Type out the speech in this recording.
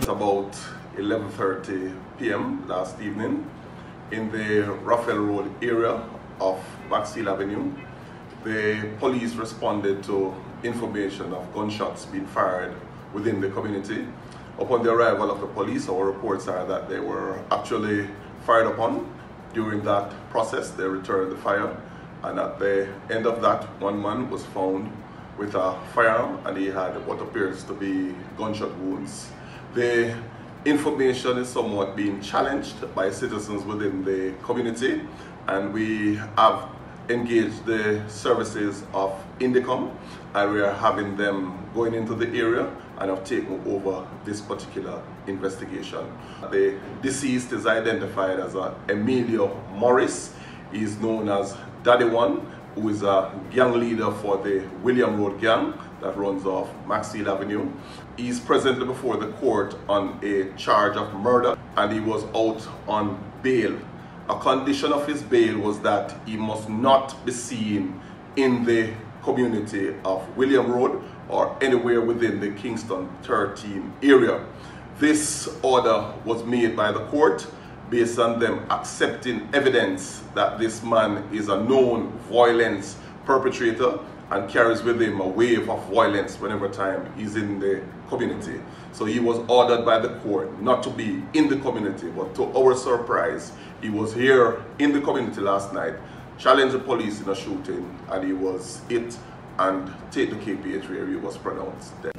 About 11:30 p.m. last evening in the Raphael Road area of Maxfield Avenue. The police responded to information of gunshots being fired within the community. Upon the arrival of the police, our reports are that they were actually fired upon. During that process, they returned the fire, and at the end of that, one man was found with a firearm, and he had what appears to be gunshot wounds. The information is somewhat being challenged by citizens within the community, and we have engaged the services of Indicom, and we are having them going into the area and have taken over this particular investigation. The deceased is identified as Emilio Morris. He is known as Daddy One, who is a gang leader for the William Road gang that runs off Maxfield Avenue. He is presently before the court on a charge of murder, and he was out on bail. A condition of his bail was that he must not be seen in the community of William Road or anywhere within the Kingston 13 area. This order was made by the court based on them accepting evidence that this man is a known violence perpetrator and carries with him a wave of violence whenever time he's in the community. So he was ordered by the court not to be in the community, but to our surprise, he was here in the community last night, challenged the police in a shooting, and he was hit and take the KPH where he was pronounced dead.